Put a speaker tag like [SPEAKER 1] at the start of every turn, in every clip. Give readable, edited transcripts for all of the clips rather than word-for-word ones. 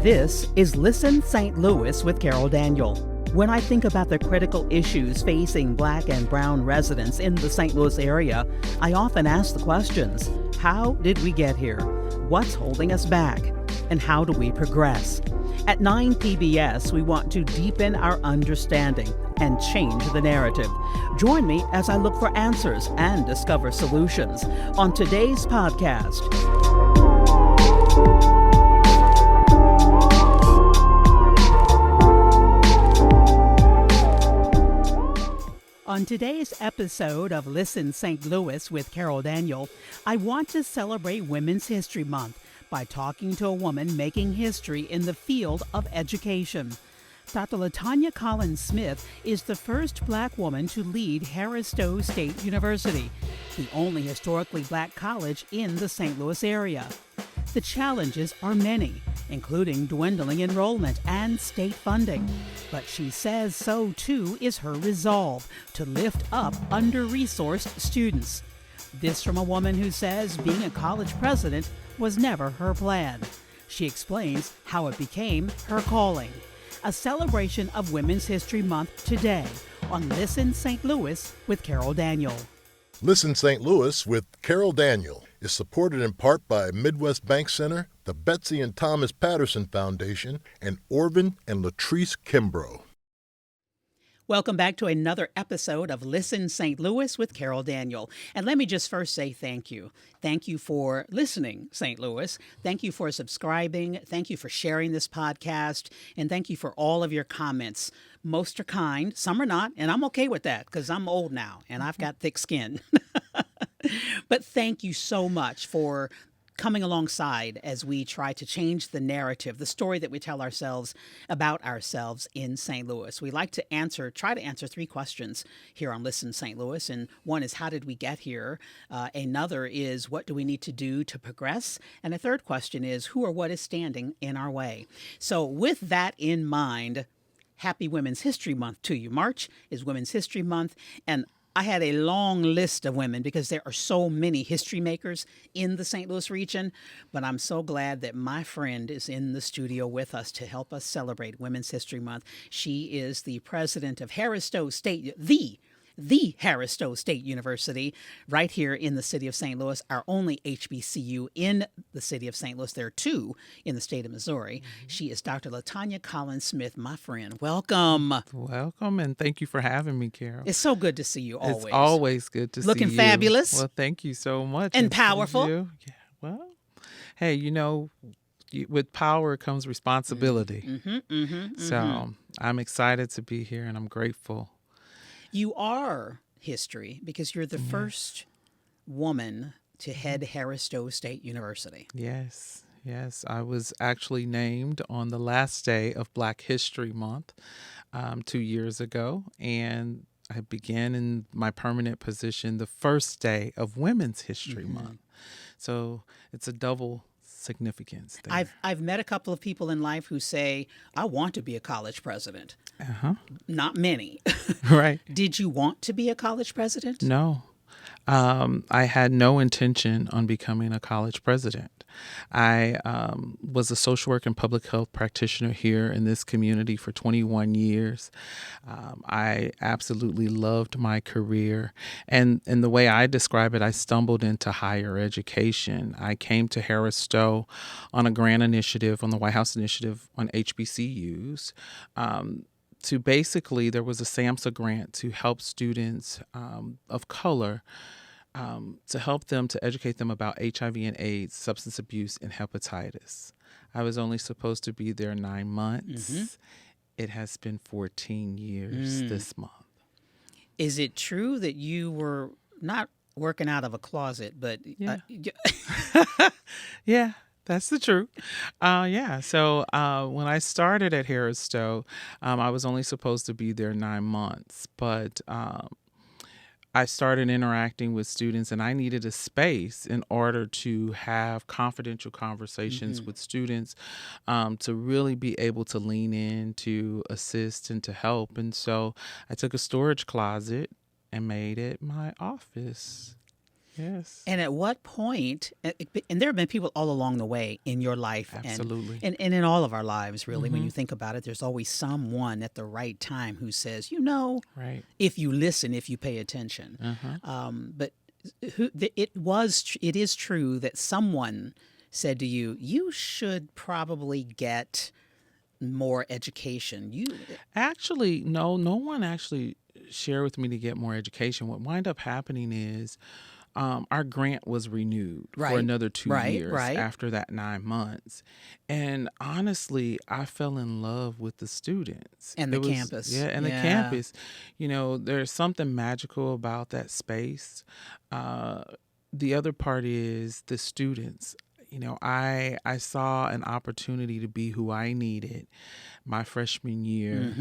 [SPEAKER 1] This is Listen St. Louis with Carol Daniel. When I think about the critical issues facing Black and Brown residents in the St. Louis area, I often ask the questions: how did we get here? What's holding us back? And how do we progress? At 9 PBS, we want to deepen our understanding and change the narrative. Join me as I look for answers and discover solutions on today's podcast. On today's episode of Listen St. Louis with Carol Daniel, I want to celebrate Women's History Month by talking to a woman making history in the field of education. Dr. LaTonia Collins Smith is the first Black woman to lead Harris-Stowe State University, the only historically Black college in the St. Louis area. The challenges are many, including dwindling enrollment and state funding. But she says so too is her resolve to lift up under-resourced students. This from a woman who says being a college president was never her plan. She explains how it became her calling. A celebration of Women's History Month today on Listen St. Louis with Carol Daniel.
[SPEAKER 2] Listen St. Louis with Carol Daniel is supported in part by Midwest Bank Center, the Betsy and Thomas Patterson Foundation, and Orvin and Latrice Kimbrough.
[SPEAKER 1] Welcome back to another episode of Listen St. Louis with Carol Daniel. And let me just first say thank you. Thank you for listening, St. Louis. Thank you for subscribing. Thank you for sharing this podcast. And thank you for all of your comments. Most are kind, some are not, and I'm okay with that because I'm old now and I've got thick skin. But thank you so much for coming alongside as we try to change the narrative, the story that we tell ourselves about ourselves in St. Louis. We like to try to answer three questions here on Listen St. Louis. And one is, how did we get here? Another is, what do we need to do to progress? And a third question is, who or what is standing in our way? So with that in mind, happy Women's History Month to you. March is Women's History Month, and I had a long list of women because there are so many history makers in the St. Louis region, but I'm so glad that my friend is in the studio with us to help us celebrate Women's History Month. She is the president of Harris-Stowe State, the Harris-Stowe State University, right here in the city of St. Louis, our only HBCU in the city of St. Louis. There are two in the state of Missouri. Mm-hmm. She is Dr. LaTonia Collins Smith, my friend. Welcome.
[SPEAKER 3] Welcome, and thank you for having me, Carol.
[SPEAKER 1] It's so good to see you always.
[SPEAKER 3] It's always good to see you.
[SPEAKER 1] Looking fabulous.
[SPEAKER 3] Well, thank you so much.
[SPEAKER 1] And powerful.
[SPEAKER 3] Yeah, well, hey, with power comes responsibility. So I'm excited to be here, and I'm grateful.
[SPEAKER 1] You are history because you're the first woman to head Harris-Stowe State University.
[SPEAKER 3] Yes. I was actually named on the last day of Black History Month 2 years ago, and I began in my permanent position the first day of Women's History Month. So it's a double significance there.
[SPEAKER 1] I've met a couple of people in life who say, I want to be a college president. Not many.
[SPEAKER 3] Right.
[SPEAKER 1] Did you want to be a college president?
[SPEAKER 3] No. I had no intention on becoming a college president. I was a social work and public health practitioner here in this community for 21 years. I absolutely loved my career. And the way I describe it, I stumbled into higher education. I came to Harris-Stowe on a grant initiative, on the White House initiative on HBCUs. To basically, there was a SAMHSA grant to help students of color, to help them, to educate them about HIV and AIDS, substance abuse, and hepatitis. I was only supposed to be there 9 months. It has been 14 years this month. Is
[SPEAKER 1] it true that you were not working out of a closet, but...
[SPEAKER 3] Yeah. Yeah. That's the truth. So when I started at Harris-Stowe, I was only supposed to be there 9 months, but I started interacting with students, and I needed a space in order to have confidential conversations with students, to really be able to lean in, to assist, and to help. And so I took a storage closet and made it my office. Yes.
[SPEAKER 1] And at what point, and there have been people all along the way in your life
[SPEAKER 3] Absolutely.
[SPEAKER 1] and in all of our lives, really, when you think about it, there's always someone at the right time who says,
[SPEAKER 3] Right.
[SPEAKER 1] if you listen, if you pay attention. But it is true that someone said to you, you should probably get more education.
[SPEAKER 3] Actually, no one actually shared with me to get more education. What wound up happening is our grant was renewed for another 2 years after that 9 months. And honestly, I fell in love with the students.
[SPEAKER 1] And the campus.
[SPEAKER 3] Yeah, and the campus. There's something magical about that space. The other part is the students. I saw an opportunity to be who I needed my freshman year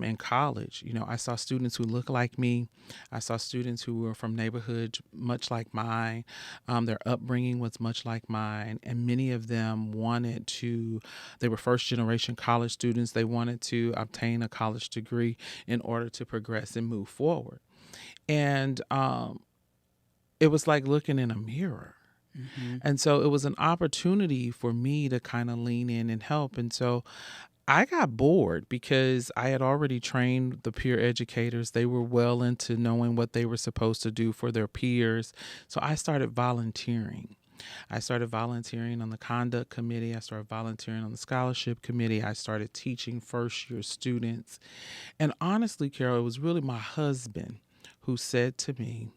[SPEAKER 3] in college. I saw students who looked like me. I saw students who were from neighborhoods much like mine. Their upbringing was much like mine. And many of them they were first generation college students. They wanted to obtain a college degree in order to progress and move forward. And it was like looking in a mirror. And so it was an opportunity for me to kind of lean in and help. And so I got bored because I had already trained the peer educators. They were well into knowing what they were supposed to do for their peers. So I started volunteering. I started volunteering on the conduct committee. I started volunteering on the scholarship committee. I started teaching first-year students. And honestly, Carol, it was really my husband who said to me,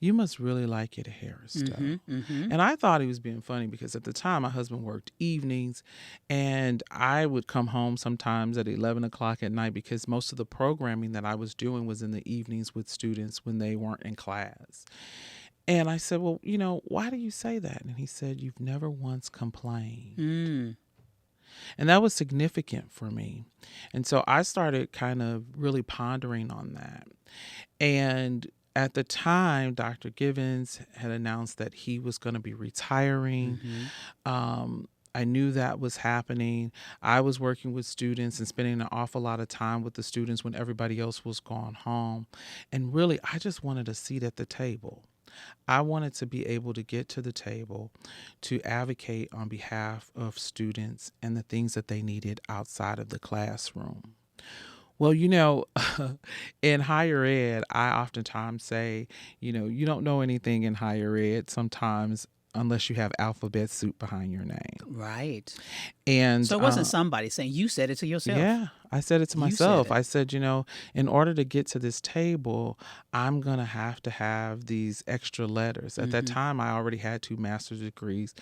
[SPEAKER 3] you must really like it at Harris-Stowe. And I thought he was being funny because at the time my husband worked evenings and I would come home sometimes at 11 o'clock at night because most of the programming that I was doing was in the evenings with students when they weren't in class. And I said, well, why do you say that? And he said, you've never once complained. And that was significant for me. And so I started kind of really pondering on that. And at the time, Dr. Givens had announced that he was going to be retiring. I knew that was happening. I was working with students and spending an awful lot of time with the students when everybody else was gone home. And really, I just wanted a seat at the table. I wanted to be able to get to the table to advocate on behalf of students and the things that they needed outside of the classroom. Well, in higher ed, I oftentimes say, you don't know anything in higher ed sometimes unless you have alphabet soup behind your name.
[SPEAKER 1] Right.
[SPEAKER 3] And
[SPEAKER 1] so it wasn't somebody saying, you said it to yourself.
[SPEAKER 3] Yeah, I said it to myself. I said, in order to get to this table, I'm going to have these extra letters. At that time, I already had 2 master's degrees.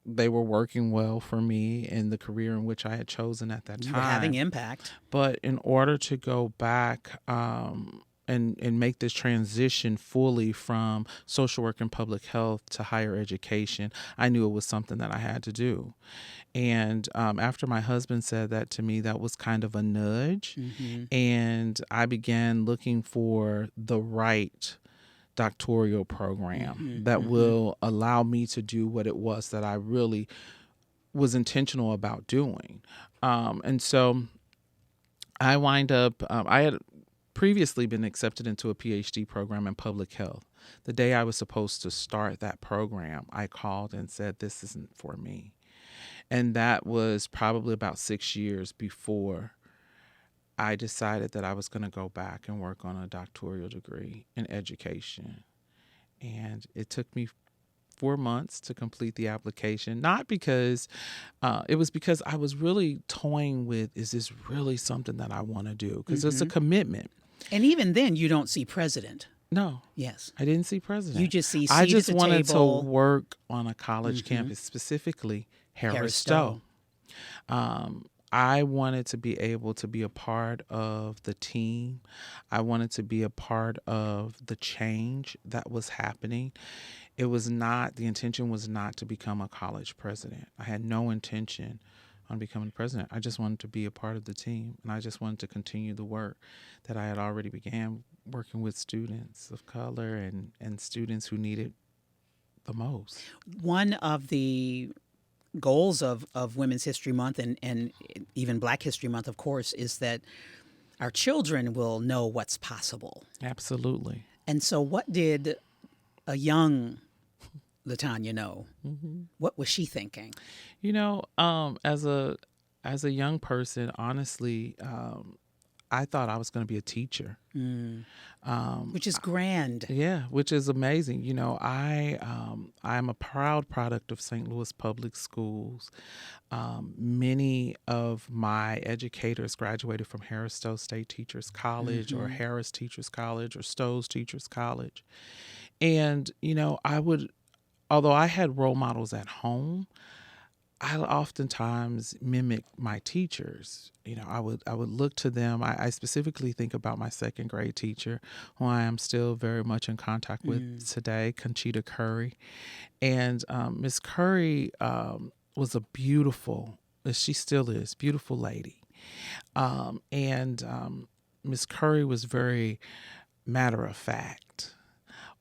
[SPEAKER 3] They were working well for me in the career in which I had chosen at that time.
[SPEAKER 1] You were having impact.
[SPEAKER 3] But in order to go back and make this transition fully from social work and public health to higher education, I knew it was something that I had to do. And after my husband said that to me, that was kind of a nudge. And I began looking for the right doctoral program that will allow me to do what it was that I really was intentional about doing. And so I wind up, I had previously been accepted into a PhD program in public health. The day I was supposed to start that program, I called and said, this isn't for me. And that was probably about 6 years before I decided that I was going to go back and work on a doctoral degree in education. And it took me 4 months to complete the application, not because, it was because I was really toying with, is this really something that I want to do? Because it's a commitment.
[SPEAKER 1] And even then, you don't see president.
[SPEAKER 3] No.
[SPEAKER 1] Yes.
[SPEAKER 3] I didn't see president.
[SPEAKER 1] You just see
[SPEAKER 3] I just
[SPEAKER 1] at the
[SPEAKER 3] wanted
[SPEAKER 1] table.
[SPEAKER 3] to work on a college campus, specifically Harris-Stowe. I wanted to be able to be a part of the team. I wanted to be a part of the change that was happening. The intention was not to become a college president. I had no intention on becoming president. I just wanted to be a part of the team, and I just wanted to continue the work that I had already began working with students of color and students who needed the most.
[SPEAKER 1] One of the goals of Women's History Month and even Black History Month, of course, is that our children will know what's possible.
[SPEAKER 3] Absolutely.
[SPEAKER 1] And so what did a young LaTonia know?
[SPEAKER 3] Mm-hmm.
[SPEAKER 1] What was she thinking?
[SPEAKER 3] As a young person, honestly, I thought I was going to be a teacher.
[SPEAKER 1] Which is grand.
[SPEAKER 3] Yeah, which is amazing. I'm a proud product of St. Louis Public Schools. Many of my educators graduated from Harris-Stowe State Teachers College or Harris Teachers College or Stowe's Teachers College. And, although I had role models at home, I oftentimes mimic my teachers. I would look to them. I specifically think about my second grade teacher, who I am still very much in contact with today, Conchita Curry. And Miss Curry was a beautiful, as she still is, beautiful lady. And Miss Curry was very matter of fact.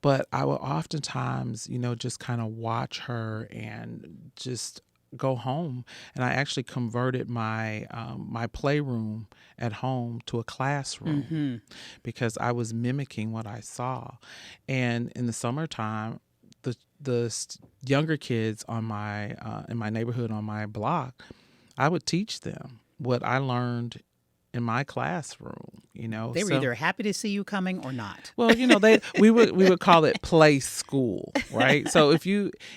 [SPEAKER 3] But I would oftentimes, just kind of watch her and just go home. And I actually converted my my playroom at home to a classroom because I was mimicking what I saw. And in the summertime, the younger kids on my in my neighborhood on my block, I would teach them what I learned in my classroom.
[SPEAKER 1] They were either happy to see you coming or not.
[SPEAKER 3] Well, we would call it play school, right? So if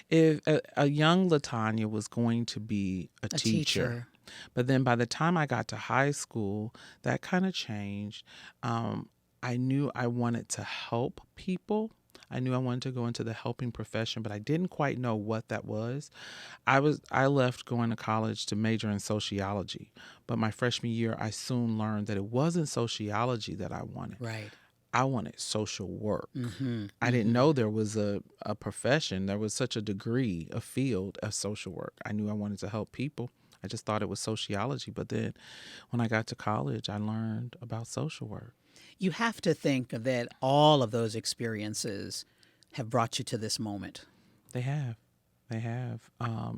[SPEAKER 3] a young LaTonia was going to be a teacher, but then by the time I got to high school, that kind of changed. I knew I wanted to help people. I knew I wanted to go into the helping profession, but I didn't quite know what that was. I left going to college to major in sociology, but my freshman year, I soon learned that it wasn't sociology that I wanted.
[SPEAKER 1] Right.
[SPEAKER 3] I wanted social work. I didn't know there was a profession. There was such a degree, a field of social work. I knew I wanted to help people. I just thought it was sociology. But then when I got to college, I learned about social work.
[SPEAKER 1] You have to think that all of those experiences have brought you to this moment.
[SPEAKER 3] They have.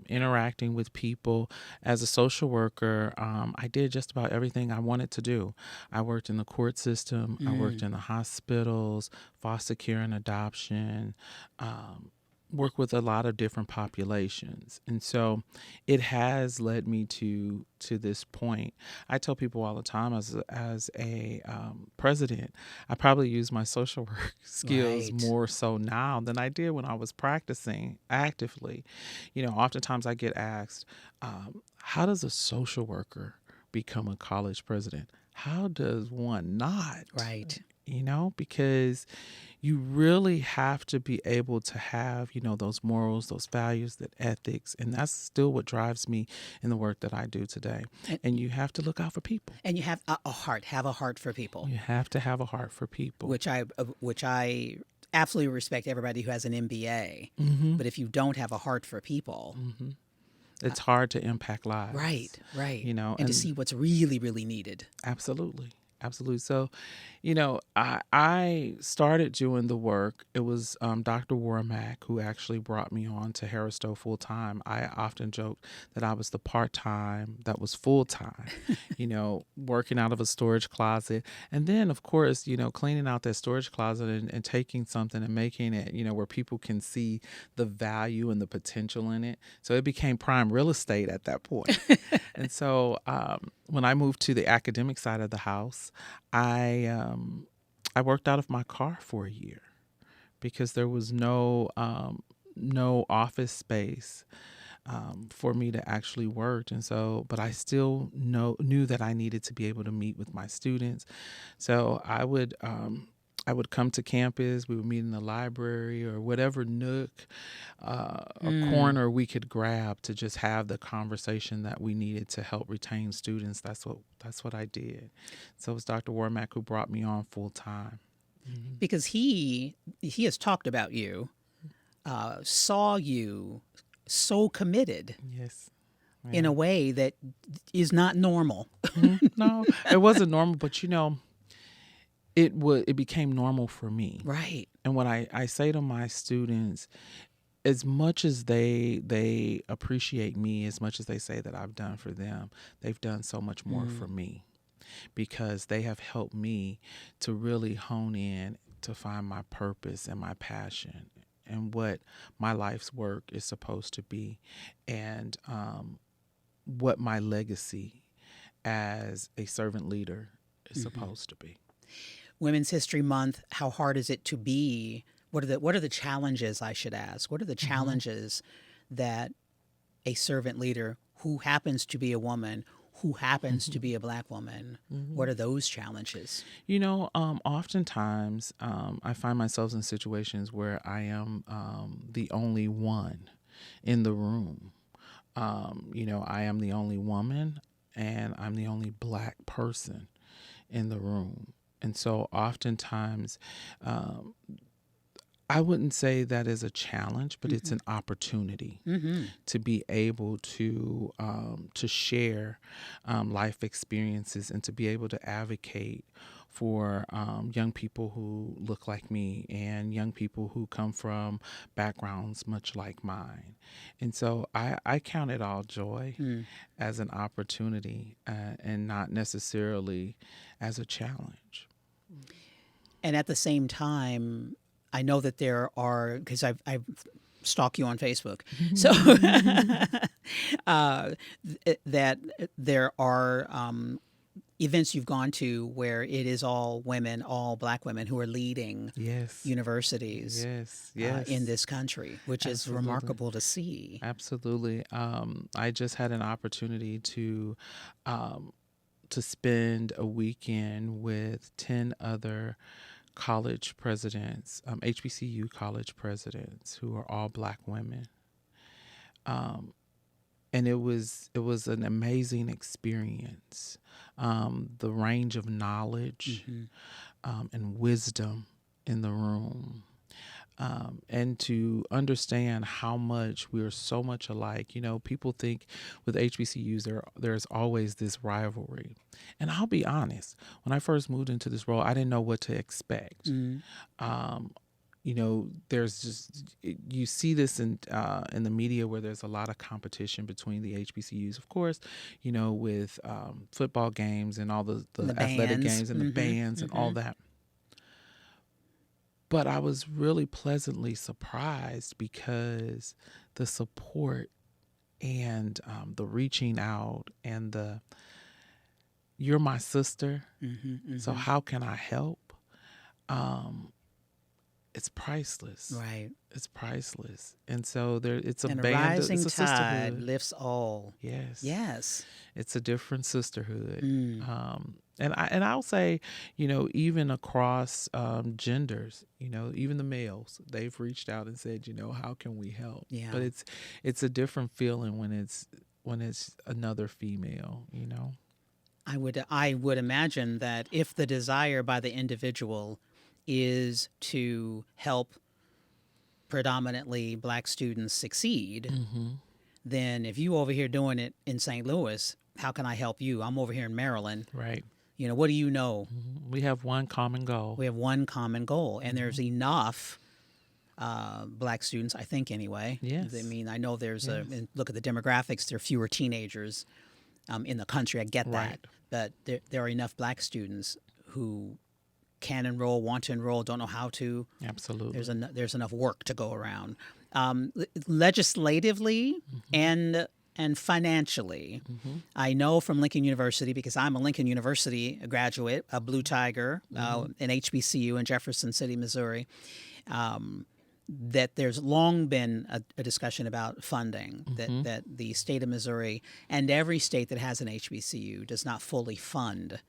[SPEAKER 3] Interacting with people as a social worker, I did just about everything I wanted to do. I worked in the court system. I worked in the hospitals, foster care and adoption, work with a lot of different populations. And so it has led me to this point. I tell people all the time as a president, I probably use my social work skills more so now than I did when I was practicing actively. Oftentimes I get asked, how does a social worker become a college president? How does one not?
[SPEAKER 1] Right.
[SPEAKER 3] Because you really have to be able to have, those morals, those values, that ethics. And that's still what drives me in the work that I do today. And you have to look out for people.
[SPEAKER 1] And you have a heart for people.
[SPEAKER 3] You have to have a heart for people.
[SPEAKER 1] Which I absolutely respect everybody who has an MBA. But if you don't have a heart for people,
[SPEAKER 3] it's hard to impact lives.
[SPEAKER 1] Right. And to see what's really, really needed.
[SPEAKER 3] Absolutely. So, I started doing the work. It was Dr. Wormack who actually brought me on to Harris-Stowe full time. I often joke that I was the part-time that was full-time, working out of a storage closet. And then, of course, cleaning out that storage closet and taking something and making it, where people can see the value and the potential in it. So it became prime real estate at that point. And so when I moved to the academic side of the house, I worked out of my car for a year because there was no office space for me to actually work. And so, but I still knew that I needed to be able to meet with my students. So I would come to campus. We would meet in the library or whatever nook, a corner we could grab to just have the conversation that we needed to help retain students. That's what I did. So it was Dr. Wormack who brought me on full time.
[SPEAKER 1] Because he has talked about you, saw you so committed.
[SPEAKER 3] Yes.
[SPEAKER 1] In a way that is not normal.
[SPEAKER 3] No, it wasn't normal, but it became normal for me.
[SPEAKER 1] Right.
[SPEAKER 3] And what I say to my students, as much as they appreciate me, as much as they say that I've done for them, they've done so much more for me because they have helped me to really hone in to find my purpose and my passion and what my life's work is supposed to be, and what my legacy as a servant leader is supposed to be.
[SPEAKER 1] Women's History Month, how hard is it to be? What are the challenges, I should ask? What are the challenges that a servant leader who happens to be a woman, who happens to be a Black woman, what are those challenges?
[SPEAKER 3] Oftentimes I find myself in situations where I am the only one in the room. I am the only woman, and I'm the only Black person in the room. And so oftentimes, I wouldn't say that is a challenge, but it's an opportunity to be able to share life experiences and to be able to advocate for young people who look like me and young people who come from backgrounds much like mine. And so I count it all joy as an opportunity and not necessarily as a challenge.
[SPEAKER 1] And at the same time, I know that there are, because I've stalk you on Facebook, so that there are events you've gone to where it is all women, all Black women who are leading universities in this country, which is remarkable to see.
[SPEAKER 3] Absolutely. I just had an opportunity to spend a weekend with 10 other college presidents, HBCU college presidents, who are all Black women. And it was an amazing experience. The range of knowledge and wisdom in the room. And to understand how much we are so much alike. People think with HBCUs there's always this rivalry. And I'll be honest, when I first moved into this role, I didn't know what to expect. There's just, you see this in the media where there's a lot of competition between the HBCUs, of course, with football games and all the athletic games and the bands and all that. But I was really pleasantly surprised because the support and the reaching out and you're my sister, so how can I help? It's priceless.
[SPEAKER 1] Right.
[SPEAKER 3] It's priceless. And so it's a
[SPEAKER 1] and
[SPEAKER 3] band.
[SPEAKER 1] A rising
[SPEAKER 3] it's a
[SPEAKER 1] tide
[SPEAKER 3] sisterhood.
[SPEAKER 1] Lifts all.
[SPEAKER 3] Yes.
[SPEAKER 1] Yes.
[SPEAKER 3] It's a different sisterhood. And I'll say, even across genders, even the males, they've reached out and said, how can we help?
[SPEAKER 1] Yeah.
[SPEAKER 3] But it's a different feeling when it's another female,
[SPEAKER 1] I would imagine that if the desire by the individual is to help predominantly Black students succeed, then if you over here doing it in St. Louis, how can I help you? I'm over here in Maryland.
[SPEAKER 3] Right.
[SPEAKER 1] What do you know?
[SPEAKER 3] We have one common goal.
[SPEAKER 1] We have one common goal, and there's enough Black students, I think, anyway.
[SPEAKER 3] Yes.
[SPEAKER 1] I mean, I know there's and look at the demographics, there are fewer teenagers in the country. I get that. But there are enough Black students who can enroll, want to enroll, don't know how to.
[SPEAKER 3] Absolutely.
[SPEAKER 1] There's enough work to go around. Legislatively and financially, I know from Lincoln University, because I'm a Lincoln University graduate, a Blue Tiger, an HBCU in Jefferson City, Missouri, that there's long been a discussion about funding, that the state of Missouri and every state that has an HBCU does not fully fund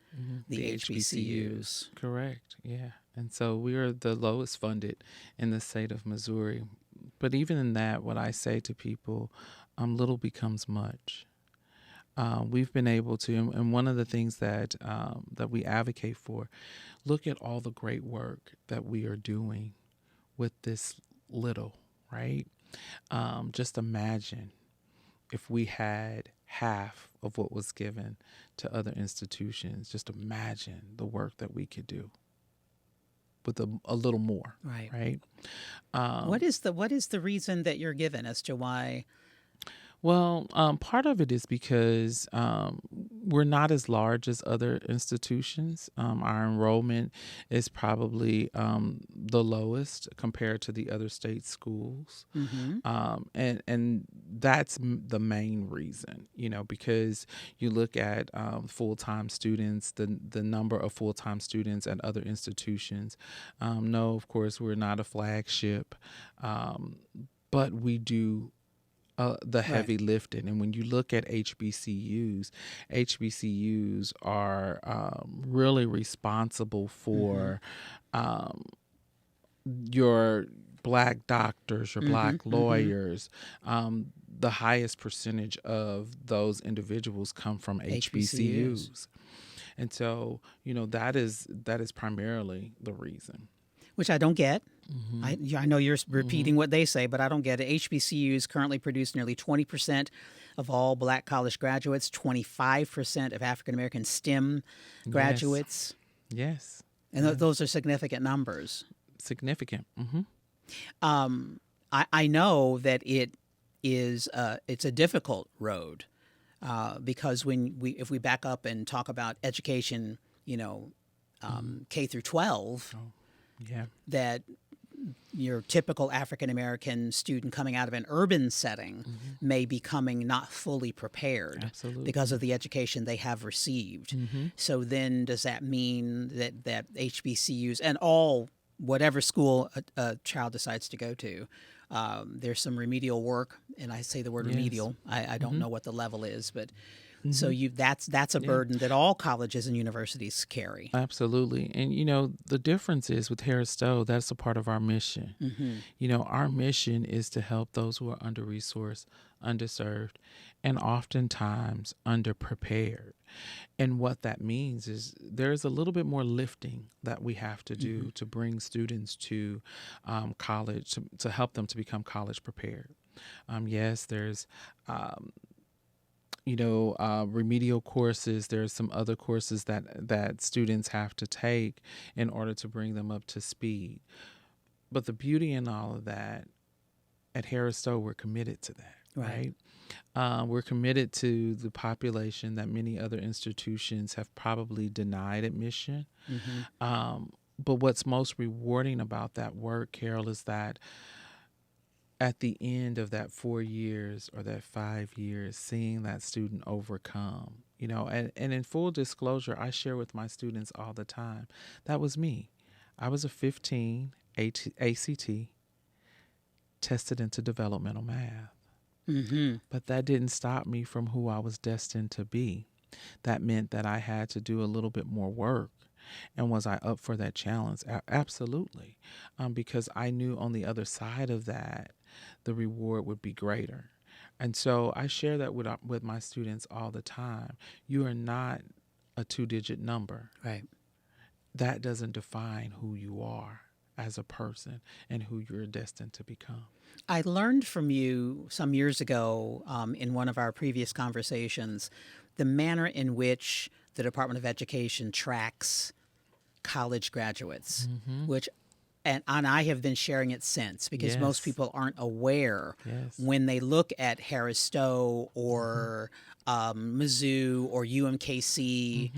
[SPEAKER 1] the HBCUs.
[SPEAKER 3] Correct, yeah. And so we are the lowest funded in the state of Missouri. But even in that, what I say to people, little becomes much. We've been able to, and one of the things that we advocate for, look at all the great work that we are doing with this little, right? Just imagine if we had half of what was given to other institutions. Just imagine the work that we could do with a little more, right?
[SPEAKER 1] What is the reason that you're given as to why?
[SPEAKER 3] Well, part of it is because, we're not as large as other institutions. Our enrollment is probably the lowest compared to the other state schools. And that's the main reason, because you look at full-time students, the number of full-time students at other institutions. No, of course, we're not a flagship, but we do the heavy lifting. And when you look at HBCUs are really responsible for your Black doctors, your Black lawyers. The highest percentage of those individuals come from HBCUs. And so, that is primarily the reason.
[SPEAKER 1] Which I don't get. I know you're repeating what they say, but I don't get it. HBCUs currently produce nearly 20% of all Black college graduates, 25% of African-American STEM graduates.
[SPEAKER 3] Yes.
[SPEAKER 1] And those are significant numbers.
[SPEAKER 3] Significant.
[SPEAKER 1] I know that it's a difficult road because if we back up and talk about education, K through 12, that your typical African-American student coming out of an urban setting may be coming not fully prepared because of the education they have received. So then does that mean that HBCUs and whatever school a child decides to go to, there's some remedial work, and I say the word remedial. I don't know what the level is, but so that's a burden that all colleges and universities carry.
[SPEAKER 3] Absolutely. And, the difference is with Harris-Stowe, that's a part of our mission. Our mission is to help those who are under-resourced, underserved, and oftentimes underprepared. And what that means is there's a little bit more lifting that we have to do to bring students to college, to help them to become college prepared. Yes, there's remedial courses. There's some other courses that students have to take in order to bring them up to speed. But the beauty in all of that, at Harris-Stowe, we're committed to that, right? We're committed to the population that many other institutions have probably denied admission. But what's most rewarding about that work, Carol, is that at the end of that 4 years or that 5 years, seeing that student overcome, and in full disclosure, I share with my students all the time, that was me. I was a 15 ACT, tested into developmental math. But that didn't stop me from who I was destined to be. That meant that I had to do a little bit more work. And was I up for that challenge? Absolutely. Because I knew on the other side of that, the reward would be greater. And so I share that with my students all the time. You are not a 2-digit number.
[SPEAKER 1] Right.
[SPEAKER 3] That doesn't define who you are as a person and who you're destined to become.
[SPEAKER 1] I learned from you some years ago in one of our previous conversations the manner in which the Department of Education tracks college graduates, which and I have been sharing it since because most people aren't aware when they look at Harris-Stowe or Mizzou or UMKC,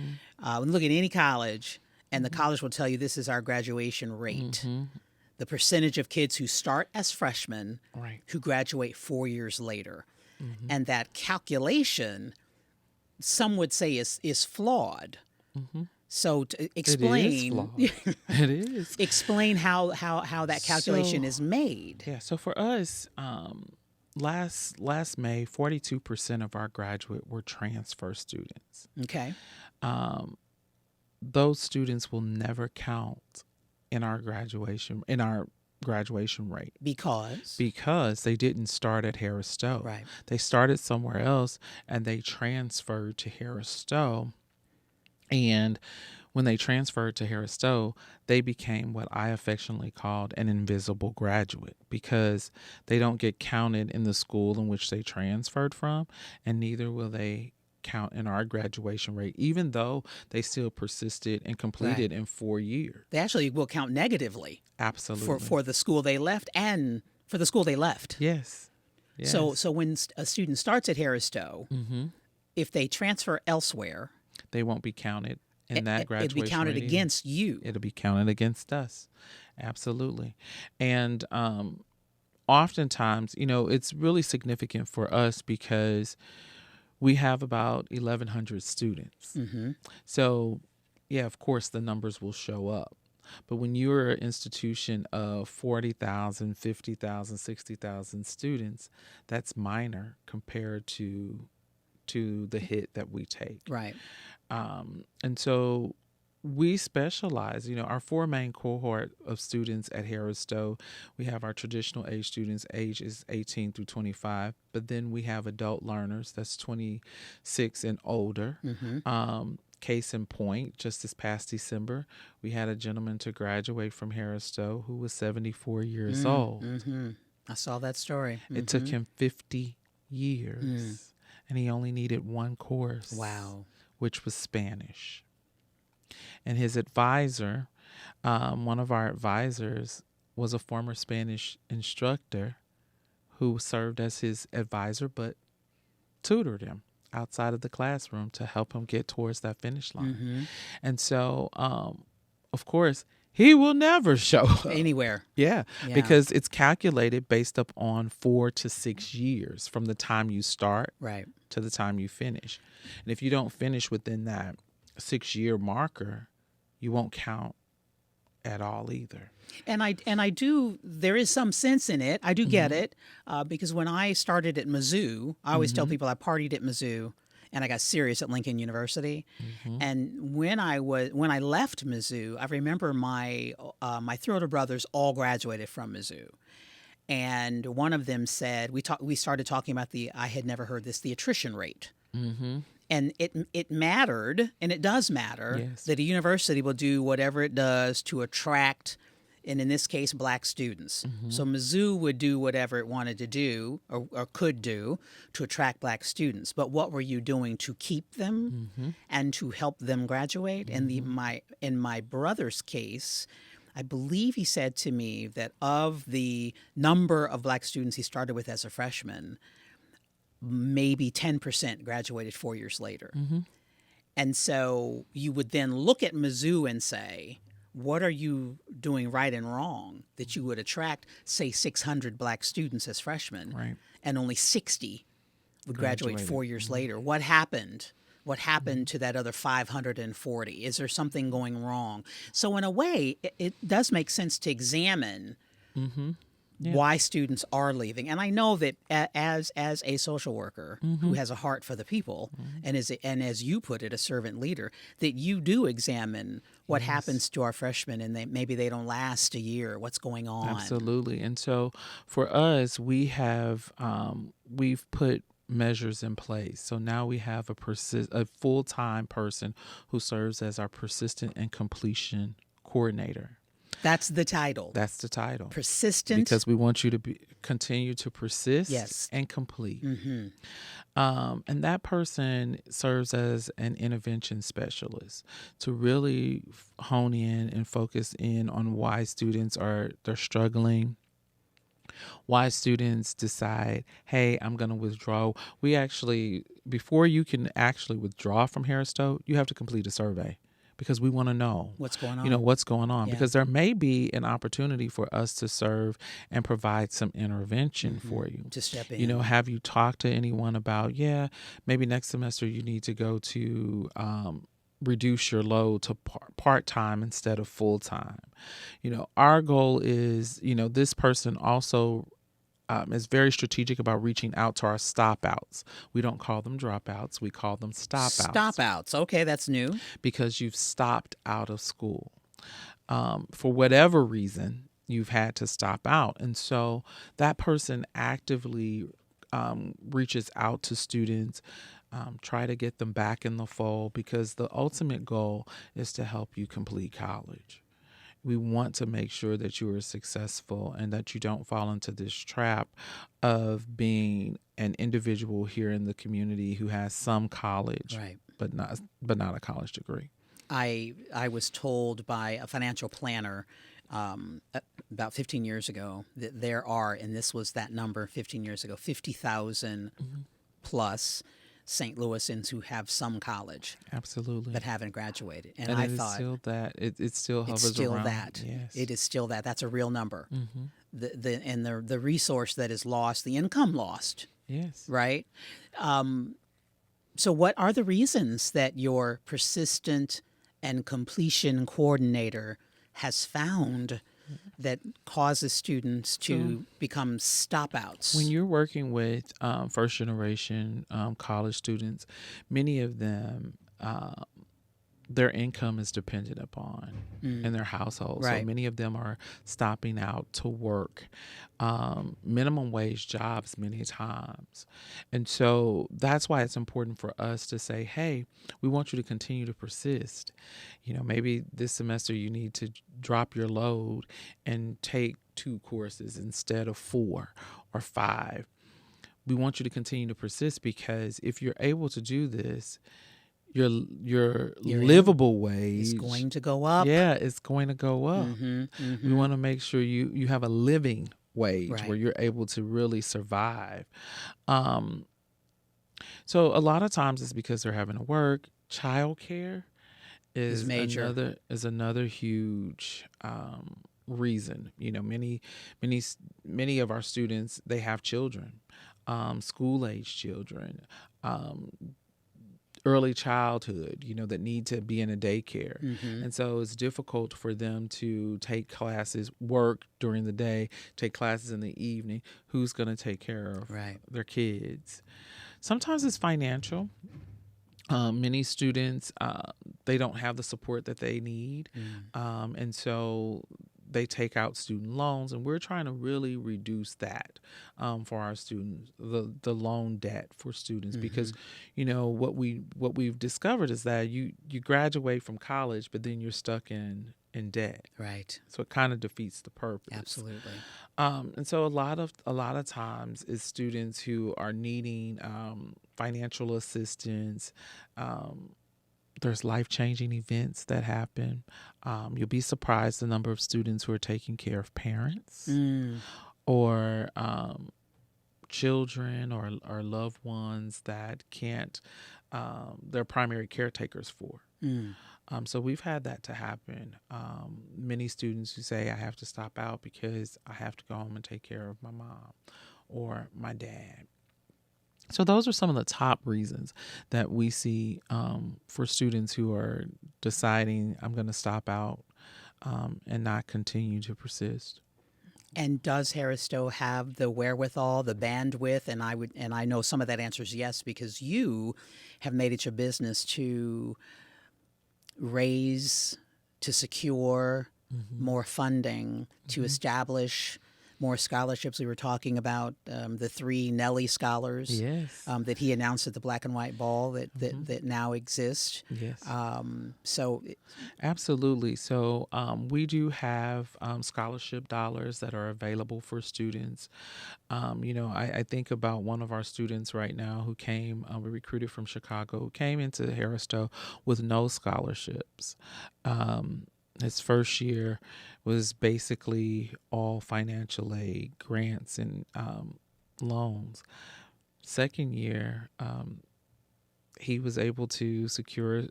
[SPEAKER 1] look at any college, and the college will tell you this is our graduation rate. The percentage of kids who start as freshmen who graduate 4 years later. And that calculation, some would say, is flawed. So to explain,
[SPEAKER 3] it is.
[SPEAKER 1] Explain how that calculation is made.
[SPEAKER 3] Yeah. So for us, last May, 42% of our graduate were transfer students.
[SPEAKER 1] Okay.
[SPEAKER 3] Those students will never count in our graduation rate because they didn't start at Harris-Stowe.
[SPEAKER 1] Right.
[SPEAKER 3] They started somewhere else and they transferred to Harris-Stowe. And when they transferred to Harris-Stowe, they became what I affectionately called an invisible graduate because they don't get counted in the school in which they transferred from, and neither will they count in our graduation rate, even though they still persisted and completed in 4 years.
[SPEAKER 1] They actually will count negatively.
[SPEAKER 3] Absolutely.
[SPEAKER 1] For the school they left and for the school they left.
[SPEAKER 3] Yes.
[SPEAKER 1] So when a student starts at Harris-Stowe, if they transfer elsewhere,
[SPEAKER 3] They won't be counted in that graduation
[SPEAKER 1] it'd be counted
[SPEAKER 3] rate either.
[SPEAKER 1] against you.
[SPEAKER 3] It'll be counted against us. Absolutely. And oftentimes, it's really significant for us because we have about 1,100 students.
[SPEAKER 1] Mm-hmm.
[SPEAKER 3] So, yeah, of course, the numbers will show up. But when you're an institution of 40,000, 50,000, 60,000 students, that's minor compared to the hit that we take.
[SPEAKER 1] Right.
[SPEAKER 3] And so we specialize, our four main cohort of students at Harris-Stowe. We have our traditional age students, age is 18 through 25, but then we have adult learners, that's 26 and older.
[SPEAKER 1] Mm-hmm.
[SPEAKER 3] Case in point, just this past December, we had a gentleman to graduate from Harris-Stowe who was 74 years old.
[SPEAKER 1] Mm-hmm. I saw that story.
[SPEAKER 3] It took him 50 years, and he only needed one course.
[SPEAKER 1] Wow.
[SPEAKER 3] Which was Spanish. And his advisor, one of our advisors, was a former Spanish instructor who served as his advisor but tutored him outside of the classroom to help him get towards that finish line.
[SPEAKER 1] Mm-hmm.
[SPEAKER 3] And so, of course, he will never show up
[SPEAKER 1] Anywhere.
[SPEAKER 3] Yeah, because it's calculated based upon 4 to 6 years from the time you start
[SPEAKER 1] Right.
[SPEAKER 3] to the time you finish. And if you don't finish within that 6-year marker, you won't count at all either.
[SPEAKER 1] And I do, there is some sense in it. I do get it because when I started at Mizzou, I always tell people I partied at Mizzou and I got serious at Lincoln University. And when I left Mizzou, I remember my three older brothers all graduated from Mizzou. And one of them said, we started talking about I had never heard this, the attrition rate. And it mattered, and it does matter, that a university will do whatever it does to attract, and in this case, black students. So Mizzou would do whatever it wanted to do or could do to attract black students. But what were you doing to keep them and to help them graduate? And in my brother's case, I believe he said to me that of the number of black students he started with as a freshman, maybe 10% graduated 4 years later. And so you would then look at Mizzou and say, what are you doing right and wrong that you would attract, say, 600 black students as freshmen, and only 60 would graduate 4 years later? What happened? What happened to that other 540? Is there something going wrong? So in a way, it does make sense to examine why students are leaving. And I know that as a social worker who has a heart for the people and as you put it, a servant leader, that you do examine what happens to our freshmen and maybe they don't last a year. What's going on?
[SPEAKER 3] Absolutely. And so for us, we've put measures in place. So now we have a full-time person who serves as our persistent and completion coordinator.
[SPEAKER 1] That's the title.
[SPEAKER 3] That's the title.
[SPEAKER 1] Persistent.
[SPEAKER 3] Because we want you to continue to persist and complete. And that person serves as an intervention specialist to really hone in and focus in on why students they're struggling, why students decide, hey, I'm going to withdraw. We actually, before you can actually withdraw from Harris-Stowe, you have to complete a survey. Because we want to know
[SPEAKER 1] what's going on.
[SPEAKER 3] What's going on. Because there may be an opportunity for us to serve and provide some intervention for you.
[SPEAKER 1] To step in.
[SPEAKER 3] Have you talked to anyone about, maybe next semester you need to go to reduce your load to part-time instead of full-time. Our goal is, this person also is very strategic about reaching out to our stop-outs. We don't call them dropouts. We call them stop-outs.
[SPEAKER 1] Stop-outs. Okay, that's new.
[SPEAKER 3] Because you've stopped out of school. For whatever reason, you've had to stop out. And so that person actively reaches out to students, try to get them back in the fold, because the ultimate goal is to help you complete college. We want to make sure that you are successful and that you don't fall into this trap of being an individual here in the community who has some college, but not a college degree.
[SPEAKER 1] I was told by a financial planner about 15 years ago that there are, and this was that number 15 years ago, 50,000 plus St. Louisans who have some college
[SPEAKER 3] Absolutely.
[SPEAKER 1] but haven't graduated. And
[SPEAKER 3] And
[SPEAKER 1] I
[SPEAKER 3] it is
[SPEAKER 1] thought,
[SPEAKER 3] still that. It still
[SPEAKER 1] it's
[SPEAKER 3] hovers
[SPEAKER 1] still
[SPEAKER 3] around.
[SPEAKER 1] that.
[SPEAKER 3] Yes.
[SPEAKER 1] It is still that. That's a real number.
[SPEAKER 3] Mm-hmm.
[SPEAKER 1] The resource that is lost, the income lost,
[SPEAKER 3] Yes.
[SPEAKER 1] right? So what are the reasons that your persistent and completion coordinator has found that causes students to become stop-outs?
[SPEAKER 3] When you're working with first generation college students, many of them, their income is dependent upon in their household.
[SPEAKER 1] Right.
[SPEAKER 3] So many of them are stopping out to work minimum wage jobs many times. And so that's why it's important for us to say, hey, we want you to continue to persist. Maybe this semester you need to drop your load and take 2 courses instead of 4 or 5. We want you to continue to persist, because if you're able to do this, your livable wage
[SPEAKER 1] is going to go up.
[SPEAKER 3] Yeah, it's going to go up.
[SPEAKER 1] Mm-hmm.
[SPEAKER 3] We want to make sure you have a living wage,
[SPEAKER 1] Right.
[SPEAKER 3] where you're able to really survive. So a lot of times it's because they're having to work. Childcare is
[SPEAKER 1] major.
[SPEAKER 3] another huge reason. Many of our students, they have children, school age children, early childhood, that need to be in a daycare.
[SPEAKER 1] Mm-hmm.
[SPEAKER 3] And so it's difficult for them to take classes, work during the day, take classes in the evening. Who's going to take care of
[SPEAKER 1] Right.
[SPEAKER 3] their kids? Sometimes it's financial. Many students, they don't have the support that they need. And so they take out student loans, and we're trying to really reduce that for our students, the loan debt for students, because what we've discovered is that you graduate from college, but then you're stuck in debt.
[SPEAKER 1] Right.
[SPEAKER 3] So it kind of defeats the purpose.
[SPEAKER 1] Absolutely.
[SPEAKER 3] And so a lot of times is students who are needing financial assistance. There's life-changing events that happen. You'll be surprised the number of students who are taking care of parents or children or loved ones that can't, they're primary caretakers for. So we've had that to happen. Many students who say, I have to stop out because I have to go home and take care of my mom or my dad. So those are some of the top reasons that we see for students who are deciding, I'm going to stop out and not continue to persist.
[SPEAKER 1] And does Harris-Stowe have the wherewithal, the bandwidth? And I know some of that answer is yes, because you have made it your business to secure more funding, to establish more scholarships. We were talking about the 3 Nellie Scholars
[SPEAKER 3] Yes.
[SPEAKER 1] that he announced at the Black and White Ball that now exist.
[SPEAKER 3] Yes.
[SPEAKER 1] Absolutely.
[SPEAKER 3] So we do have scholarship dollars that are available for students. I think about one of our students right now who came, we recruited from Chicago, who came into Harris-Stowe with no scholarships. His first year was basically all financial aid, grants, and loans. Second year, he was able to secure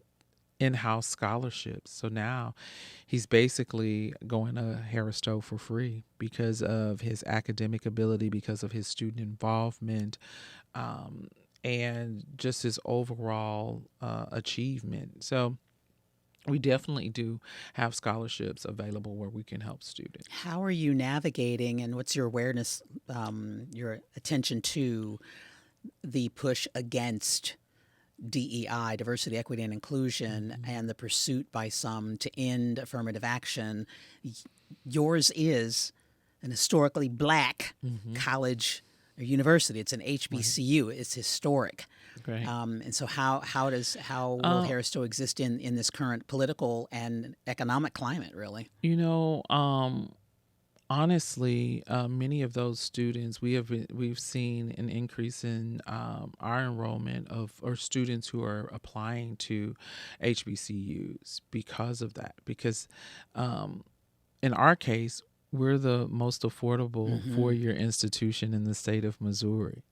[SPEAKER 3] in-house scholarships. So now he's basically going to Harris-Stowe for free because of his academic ability, because of his student involvement, and just his overall achievement. So we definitely do have scholarships available where we can help students.
[SPEAKER 1] How are you navigating, and what's your awareness, your attention to the push against DEI, diversity, equity, and inclusion, and the pursuit by some to end affirmative action? Yours is an historically black college or university. It's an HBCU. Right. It's historic.
[SPEAKER 3] Great.
[SPEAKER 1] And so how will Harris-Stowe exist in this current political and economic climate, really?
[SPEAKER 3] Honestly, many of those students, we've seen an increase in our enrollment of our students who are applying to HBCUs because of that. Because in our case, we're the most affordable four-year institution in the state of Missouri.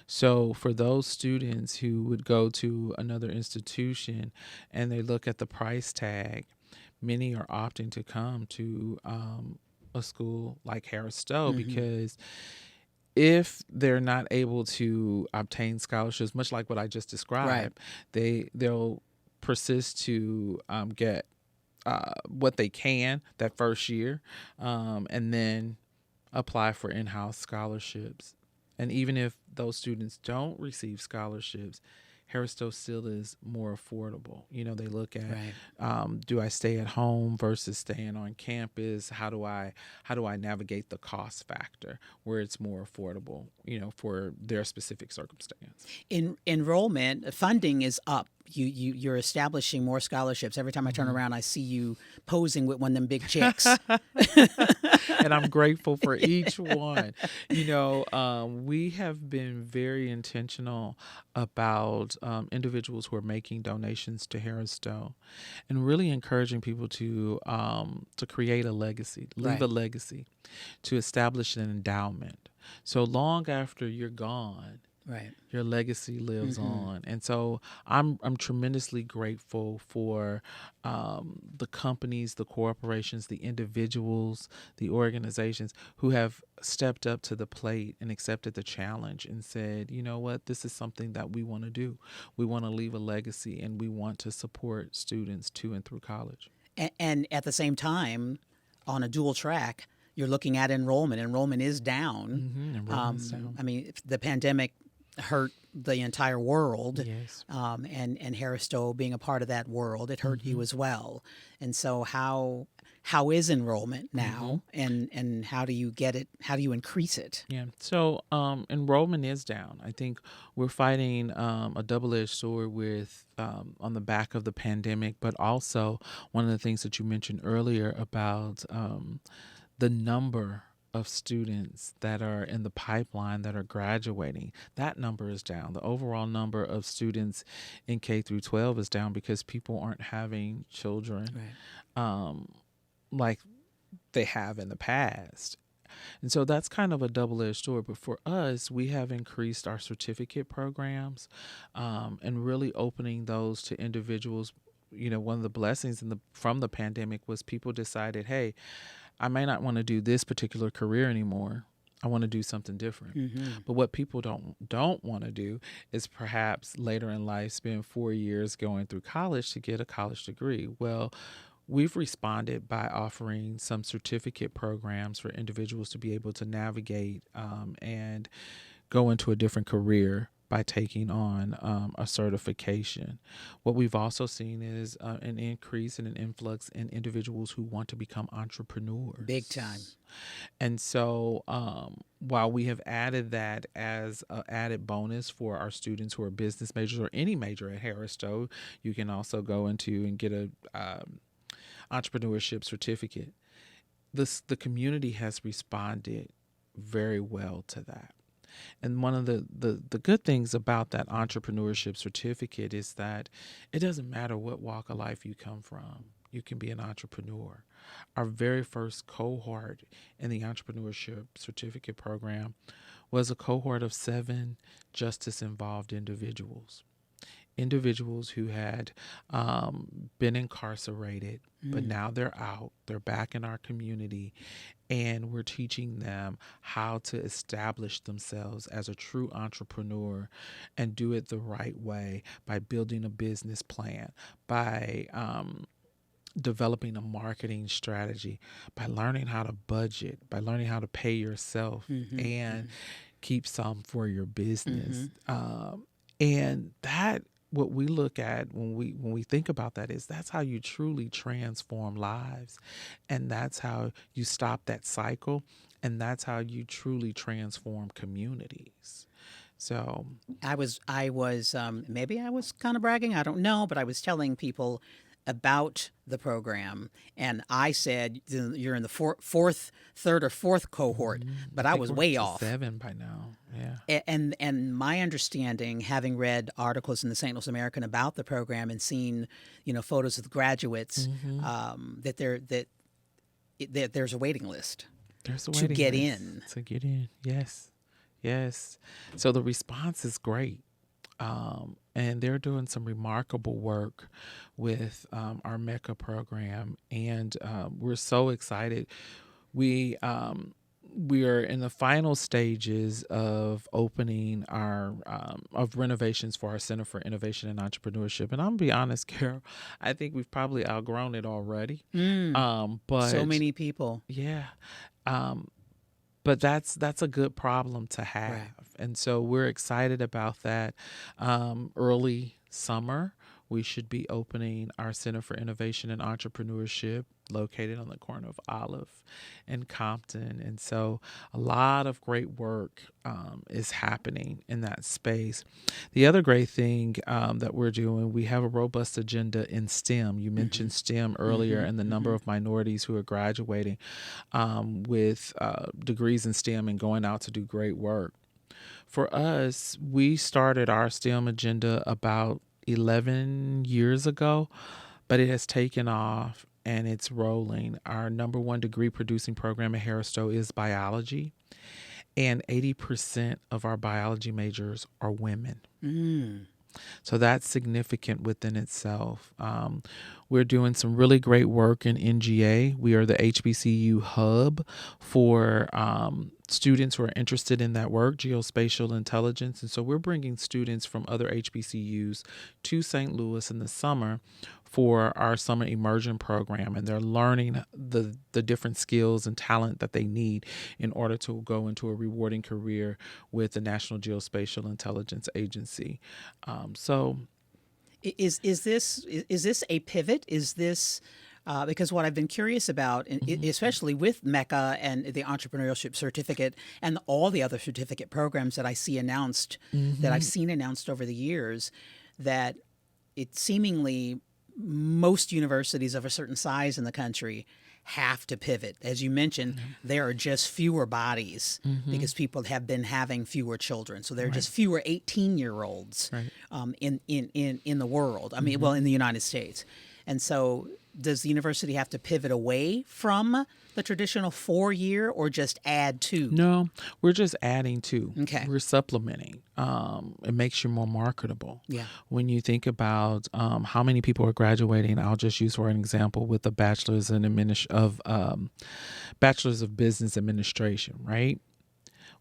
[SPEAKER 3] So for those students who would go to another institution and they look at the price tag, many are opting to come to a school like Harris-Stowe because if they're not able to obtain scholarships, much like what I just described, they'll persist to get what they can that first year, and then apply for in-house scholarships. And even if those students don't receive scholarships, Harris-Stowe still is more affordable. You know, they look at, do I stay at home versus staying on campus? How do I navigate the cost factor where it's more affordable, you know, for their specific circumstance?
[SPEAKER 1] In enrollment, funding is up. You're establishing more scholarships. Every time I turn around, I see you posing with one of them big checks.
[SPEAKER 3] And I'm grateful for each one. You know, we have been very intentional about individuals who are making donations to Harris-Stowe and really encouraging people to create a legacy, leave a legacy, to establish an endowment. So long after you're gone, your legacy lives on. And so I'm tremendously grateful for the companies, the corporations, the individuals, the organizations who have stepped up to the plate and accepted the challenge and said, you know what, this is something that we want to do. We want to leave a legacy and we want to support students to and through college.
[SPEAKER 1] And at the same time, on a dual track, you're looking at enrollment. Enrollment is down.
[SPEAKER 3] Enrollment's down.
[SPEAKER 1] I mean, the pandemic hurt the entire world,
[SPEAKER 3] Yes.
[SPEAKER 1] And Harris-Stowe being a part of that world, it hurt you as well. And so how is enrollment now, and how do you get it? How do you increase it?
[SPEAKER 3] Yeah. So enrollment is down. I think we're fighting a double-edged sword with on the back of the pandemic, but also one of the things that you mentioned earlier about the number of students that are in the pipeline that are graduating, that number is down. The overall number of students in K through 12 is down because people aren't having children like they have in the past. And so that's kind of a double-edged sword. But for us, we have increased our certificate programs and really opening those to individuals. You know, one of the blessings from the pandemic was people decided, hey, I may not want to do this particular career anymore. I want to do something different. But what people don't want to do is perhaps later in life spend 4 years going through college to get a college degree. Well, we've responded by offering some certificate programs for individuals to be able to navigate and go into a different career by taking on a certification. What we've also seen is an increase and an influx in individuals who want to become entrepreneurs.
[SPEAKER 1] Big time.
[SPEAKER 3] And so while we have added that as an added bonus for our students who are business majors or any major at Harris-Stowe, you can also go into and get a entrepreneurship certificate. The community has responded very well to that. And one of the good things about that entrepreneurship certificate is that it doesn't matter what walk of life you come from. You can be an entrepreneur. Our very first cohort in the entrepreneurship certificate program was a cohort of 7 justice-involved individuals who had been incarcerated, but now they're out, they're back in our community, and we're teaching them how to establish themselves as a true entrepreneur and do it the right way by building a business plan, by developing a marketing strategy, by learning how to budget, by learning how to pay yourself and keep some for your business. And that, what we look at when we think about that is that's how you truly transform lives, and that's how you stop that cycle, and that's how you truly transform communities. So
[SPEAKER 1] I was maybe I was kind of bragging, I don't know, but I was telling people about the program, and I said you're in the third or fourth cohort, but I was way off.
[SPEAKER 3] 7 by now, yeah.
[SPEAKER 1] And my understanding, having read articles in the St. Louis American about the program and seen, photos of the graduates, that there's a waiting list.
[SPEAKER 3] There's a
[SPEAKER 1] to
[SPEAKER 3] waiting
[SPEAKER 1] get
[SPEAKER 3] list
[SPEAKER 1] in.
[SPEAKER 3] to get in. Yes, yes. So the response is great. And they're doing some remarkable work with our MECA program, and we're so excited. We are in the final stages of opening our of renovations for our Center for Innovation and Entrepreneurship. And I'm gonna be honest, Carol, I think we've probably outgrown it already. But
[SPEAKER 1] So many people.
[SPEAKER 3] yeah. Um, but that's a good problem to have.
[SPEAKER 1] Right.
[SPEAKER 3] And so we're excited about that. Early summer, we should be opening our Center for Innovation and Entrepreneurship located on the corner of Olive and Compton. And so a lot of great work is happening in that space. The other great thing that we're doing, we have a robust agenda in STEM. You mentioned STEM earlier, and the number of minorities who are graduating with degrees in STEM and going out to do great work. For us, we started our STEM agenda about 11 years ago, but it has taken off and it's rolling. Our number one degree producing program at Harris-Stowe is biology, and 80% of our biology majors are women. So that's significant within itself. We're doing some really great work in NGA. We are the HBCU hub for students who are interested in that work, geospatial intelligence. And so we're bringing students from other HBCUs to St. Louis in the summer for our summer immersion program, and they're learning the different skills and talent that they need in order to go into a rewarding career with the National Geospatial Intelligence Agency.
[SPEAKER 1] Is this a pivot? Is this because what I've been curious about, especially with MECA and the entrepreneurship certificate and all the other certificate programs that I see announced, that I've seen announced over the years, that it seemingly most universities of a certain size in the country have to pivot. As you mentioned, there are just fewer bodies because people have been having fewer children. So there are just fewer 18-year-olds in the world. I mean, well, in the United States. And so does the university have to pivot away from the traditional 4-year or just add to?
[SPEAKER 3] No, we're just adding to.
[SPEAKER 1] Okay.
[SPEAKER 3] We're supplementing. It makes you more marketable.
[SPEAKER 1] Yeah.
[SPEAKER 3] When you think about how many people are graduating, I'll just use for an example with a bachelor's bachelor's of business administration, right?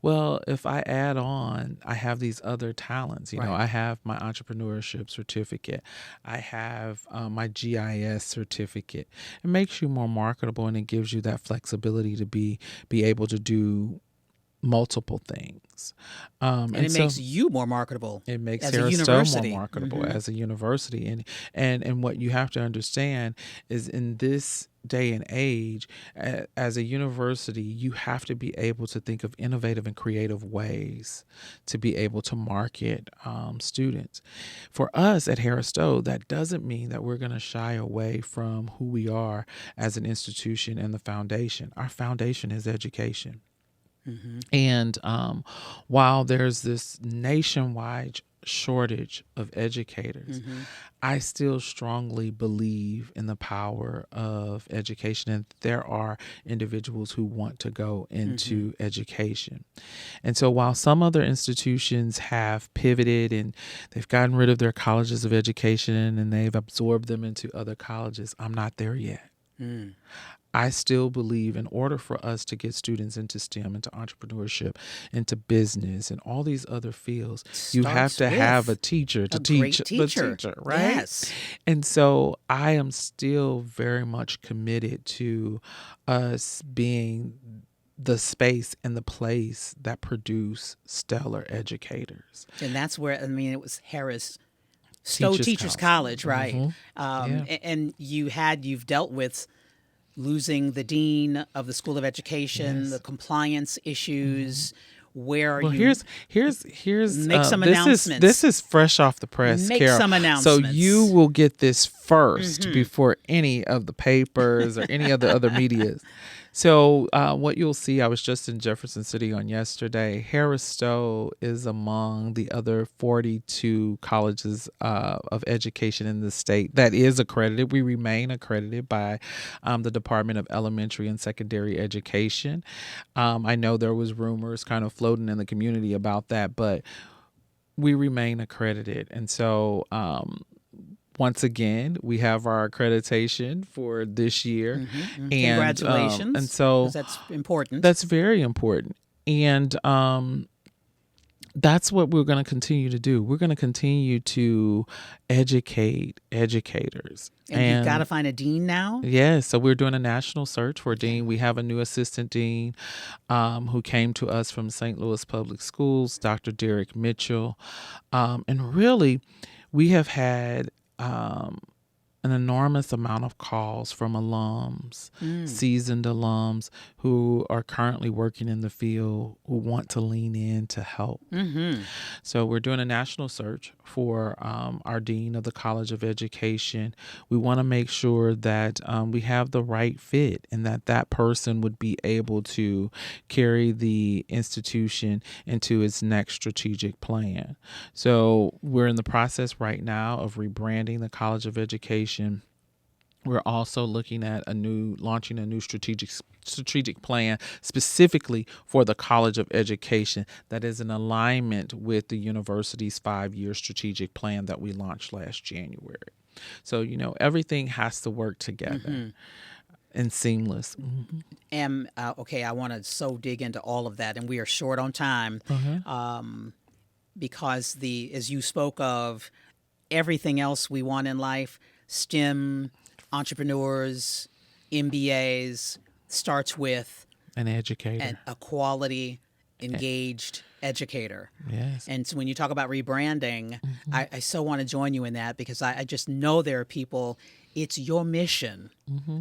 [SPEAKER 3] Well, if I add on, I have these other talents. You know, I have my entrepreneurship certificate. I have my GIS certificate. It makes you more marketable, and it gives you that flexibility to be able to do multiple things.
[SPEAKER 1] And it makes you more marketable.
[SPEAKER 3] It makes
[SPEAKER 1] as a
[SPEAKER 3] Harris-Stowe
[SPEAKER 1] university.
[SPEAKER 3] more marketable as a university. And what you have to understand is in this day and age, as a university, you have to be able to think of innovative and creative ways to be able to market students. For us at Harris-Stowe, that doesn't mean that we're going to shy away from who we are as an institution and the foundation. Our foundation is education. And while there's this nationwide shortage of educators, I still strongly believe in the power of education, and there are individuals who want to go into education. And so while some other institutions have pivoted and they've gotten rid of their colleges of education and they've absorbed them into other colleges, I'm not there yet. I still believe in order for us to get students into STEM, into entrepreneurship, into business, and all these other fields, you have to have a teacher to teach the teacher, right?
[SPEAKER 1] Yes.
[SPEAKER 3] And so I am still very much committed to us being the space and the place that produce stellar educators.
[SPEAKER 1] And that's where, I mean, it was Harris-Stowe Teachers College, right? And you've dealt with losing the dean of the School of Education, the compliance issues. Where are you?
[SPEAKER 3] Here's
[SPEAKER 1] make some announcements.
[SPEAKER 3] This is fresh off the press,
[SPEAKER 1] Make
[SPEAKER 3] Carol.
[SPEAKER 1] some announcements.
[SPEAKER 3] So you will get this first before any of the papers or any of the other media. So what you'll see, I was just in Jefferson City on yesterday. Harris-Stowe is among the other 42 colleges of education in the state that is accredited. We remain accredited by the Department of Elementary and Secondary Education. I know there was rumors kind of floating in the community about that, but we remain accredited. And so once again, we have our accreditation for this year. And
[SPEAKER 1] Congratulations.
[SPEAKER 3] and so
[SPEAKER 1] 'Cause that's important.
[SPEAKER 3] that's very important. And that's what we're going to continue to do. We're going to continue to educate educators.
[SPEAKER 1] And you've got to find a dean now?
[SPEAKER 3] Yes, so we're doing a national search for a dean. We have a new assistant dean who came to us from St. Louis Public Schools, Dr. Derek Mitchell. And really, we have had an enormous amount of calls from alums, seasoned alums who are currently working in the field who want to lean in to help. So we're doing a national search for our dean of the College of Education. We want to make sure that we have the right fit and that that person would be able to carry the institution into its next strategic plan. So we're in the process right now of rebranding the College of Education. We're also looking at launching a new strategic plan specifically for the College of Education that is in alignment with the university's 5-year strategic plan that we launched last January. So, everything has to work together and seamless.
[SPEAKER 1] And okay, I want to so dig into all of that, and we are short on time because as you spoke of everything else we want in life, STEM, entrepreneurs, MBAs, starts with
[SPEAKER 3] An educator.
[SPEAKER 1] a quality, engaged educator.
[SPEAKER 3] Yes.
[SPEAKER 1] And so when you talk about rebranding, I so want to join you in that because I just know there are people, it's your mission,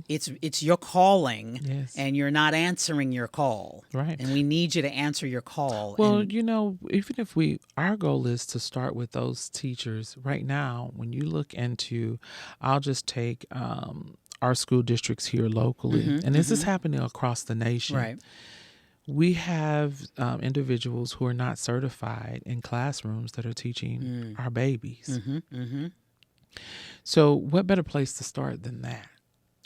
[SPEAKER 1] it's your calling,
[SPEAKER 3] Yes.
[SPEAKER 1] and you're not answering your call.
[SPEAKER 3] Right.
[SPEAKER 1] And we need you to answer your call.
[SPEAKER 3] Well,
[SPEAKER 1] And
[SPEAKER 3] even if our goal is to start with those teachers right now, when you look into, I'll just take our school districts here locally, and this is happening across the nation.
[SPEAKER 1] right.
[SPEAKER 3] We have individuals who are not certified in classrooms that are teaching our babies. So what better place to start than that?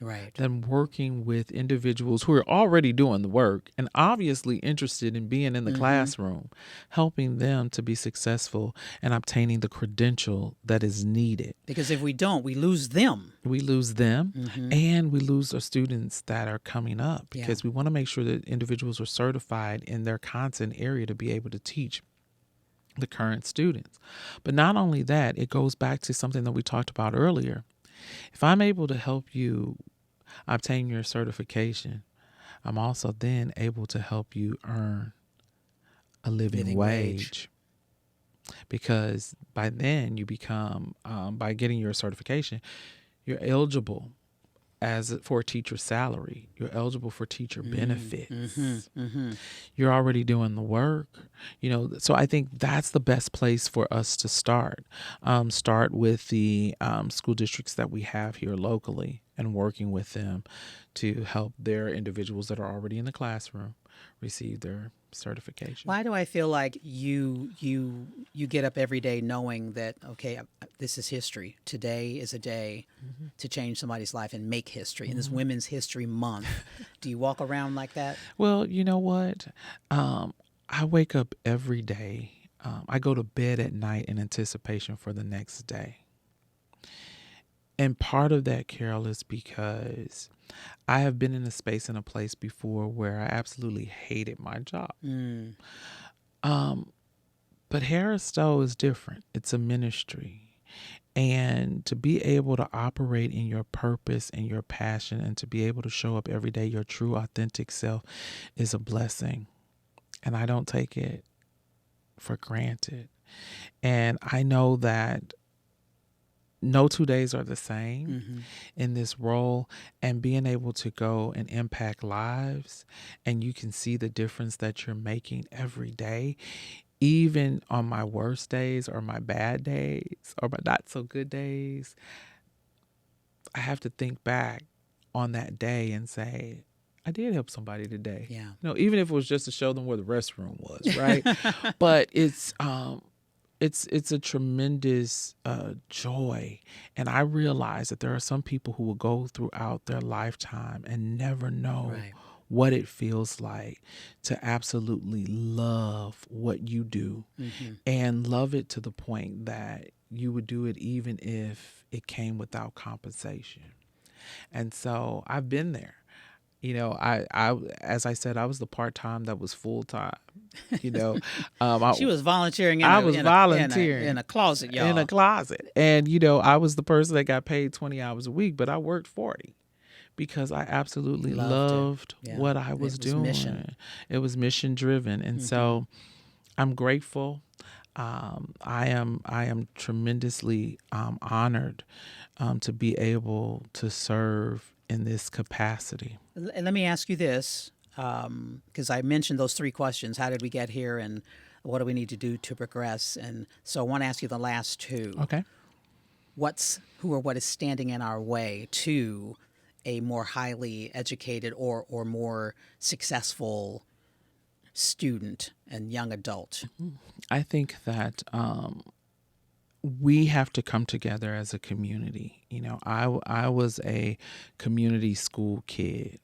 [SPEAKER 1] Right.
[SPEAKER 3] Than working with individuals who are already doing the work and obviously interested in being in the classroom, helping them to be successful and obtaining the credential that is needed.
[SPEAKER 1] Because if we don't, we lose them.
[SPEAKER 3] We lose them and we lose our students that are coming up because we want to make sure that individuals are certified in their content area to be able to teach the current students. But not only that, it goes back to something that we talked about earlier. If I'm able to help you obtain your certification, I'm also then able to help you earn a living wage. Because by then you become, by getting your certification, you're eligible for a teacher's salary. You're eligible for teacher benefits. You're already doing the work. So I think that's the best place for us to start. Start with the school districts that we have here locally and working with them to help their individuals that are already in the classroom receive their certification.
[SPEAKER 1] Why do I feel like you get up every day knowing that, okay, this is history. Today is a day to change somebody's life and make history. And this Women's History Month. Do you walk around like that?
[SPEAKER 3] Well, you know what? I wake up every day. I go to bed at night in anticipation for the next day. And part of that, Carol, is because I have been in a space and a place before where I absolutely hated my job. But Harris-Stowe is different. It's a ministry. And to be able to operate in your purpose and your passion and to be able to show up every day, your true, authentic self, is a blessing. And I don't take it for granted. And I know that no 2 days are the same in this role, and being able to go and impact lives, and you can see the difference that you're making every day, even on my worst days or my bad days or my not so good days. I have to think back on that day and say, I did help somebody today.
[SPEAKER 1] Yeah.
[SPEAKER 3] Even if it was just to show them where the restroom was, right? But it's a tremendous joy. And I realize that there are some people who will go throughout their lifetime and never know
[SPEAKER 1] Right.
[SPEAKER 3] what it feels like to absolutely love what you do and love it to the point that you would do it even if it came without compensation. And so I've been there. I as I said, I was the part-time that was full-time.
[SPEAKER 1] She was volunteering
[SPEAKER 3] I was volunteering
[SPEAKER 1] in a closet, y'all.
[SPEAKER 3] in a closet. And, I was the person that got paid 20 hours a week, but I worked 40 because I absolutely loved
[SPEAKER 1] Yeah.
[SPEAKER 3] what I was doing.
[SPEAKER 1] Mission.
[SPEAKER 3] It was mission driven. And so I'm grateful. I am tremendously honored to be able to serve in this capacity.
[SPEAKER 1] Let me ask you this, because I mentioned those 3 questions. How did we get here, and what do we need to do to progress? And so I want to ask you the last 2.
[SPEAKER 3] Okay.
[SPEAKER 1] What is standing in our way to a more highly educated or more successful student and young adult?
[SPEAKER 3] I think that we have to come together as a community. I was a community school kid.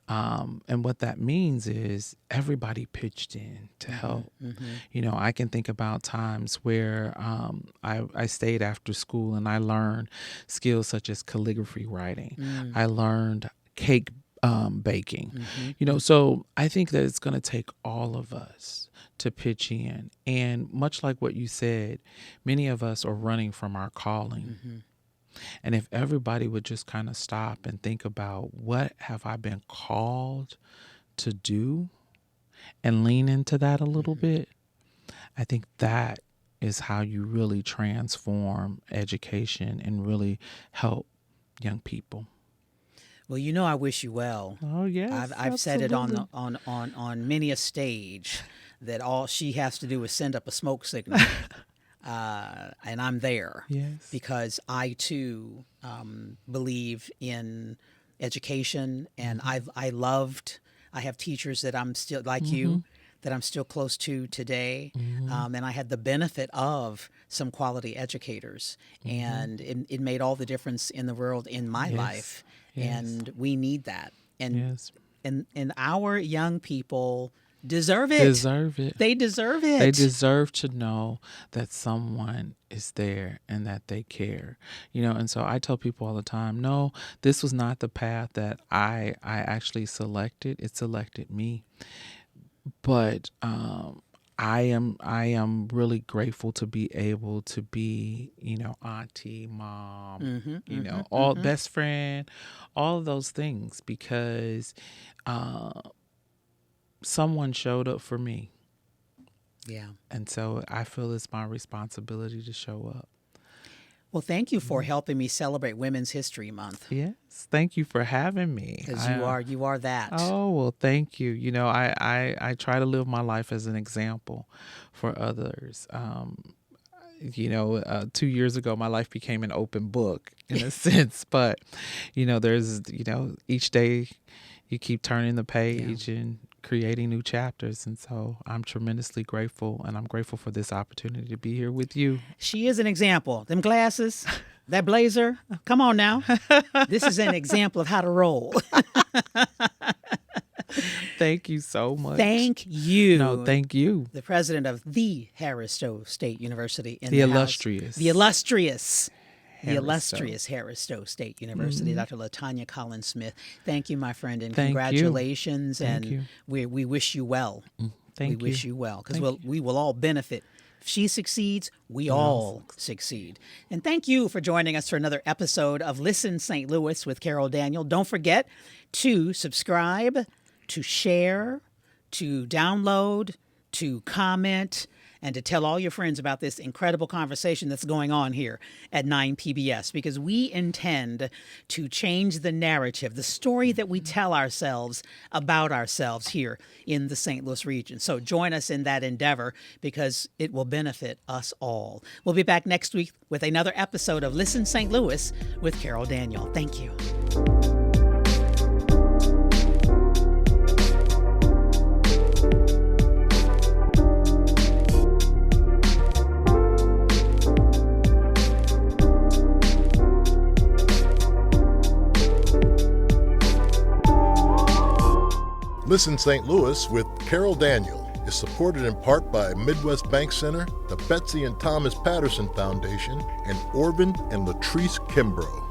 [SPEAKER 3] And what that means is everybody pitched in to help. I can think about times where I stayed after school and I learned skills such as calligraphy writing. I learned cake baking. So I think that it's going to take all of us to pitch in. And much like what you said, many of us are running from our calling. And if everybody would just kind of stop and think about, what have I been called to do, and lean into that a little bit, I think that is how you really transform education and really help young people.
[SPEAKER 1] Well, I wish you well.
[SPEAKER 3] Oh yes,
[SPEAKER 1] I've said it
[SPEAKER 3] absolutely.
[SPEAKER 1] on many a stage that all she has to do is send up a smoke signal. And I'm there.
[SPEAKER 3] Yes.
[SPEAKER 1] Because I too believe in education, and I have teachers that I'm still like you, that I'm still close to today, and I had the benefit of some quality educators, and it made all the difference in the world in my life, and we need that, and our young people deserve it. They deserve it.
[SPEAKER 3] They deserve to know that someone is there and that they care. And so I tell people all the time, no, this was not the path that I actually selected. It selected me. But I am really grateful to be able to be, auntie, mom, all best friend, all of those things, because someone showed up for me.
[SPEAKER 1] Yeah.
[SPEAKER 3] And so I feel it's my responsibility to show up.
[SPEAKER 1] Well, thank you for helping me celebrate Women's History Month.
[SPEAKER 3] Yes. Thank you for having me.
[SPEAKER 1] Because you are that.
[SPEAKER 3] Oh, well, thank you. I try to live my life as an example for others. 2 years ago, my life became an open book in a sense, but, there's, each day you keep turning the page and creating new chapters. And so I'm tremendously grateful, and I'm grateful for this opportunity to be here with you.
[SPEAKER 1] She is an example. Them glasses, that blazer, come on now. This is an example of how to roll.
[SPEAKER 3] Thank you so much.
[SPEAKER 1] Thank you.
[SPEAKER 3] No, thank you.
[SPEAKER 1] The president of the Harris-Stowe State University in
[SPEAKER 3] The
[SPEAKER 1] the
[SPEAKER 3] illustrious.
[SPEAKER 1] The illustrious
[SPEAKER 3] Harris-Stowe.
[SPEAKER 1] Harris-Stowe State University, Dr. LaTonia Collins Smith. Thank you, my friend, and
[SPEAKER 3] Thank you.
[SPEAKER 1] congratulations.
[SPEAKER 3] Thank
[SPEAKER 1] and
[SPEAKER 3] you.
[SPEAKER 1] we wish you well.
[SPEAKER 3] Thank you.
[SPEAKER 1] We wish you well, because
[SPEAKER 3] Thank
[SPEAKER 1] we will all benefit. If she succeeds, we all succeed. And thank you for joining us for another episode of Listen St. Louis with Carol Daniel. Don't forget to subscribe, to share, to download, to comment, and to tell all your friends about this incredible conversation that's going on here at 9 PBS, because we intend to change the narrative, the story that we tell ourselves about ourselves here in the St. Louis region. So join us in that endeavor, because it will benefit us all. We'll be back next week with another episode of Listen St. Louis with Carol Daniel. Thank you.
[SPEAKER 2] Listen St. Louis with Carol Daniel is supported in part by Midwest Bank Center, the Betsy and Thomas Patterson Foundation, and Orvin and Latrice Kimbrough.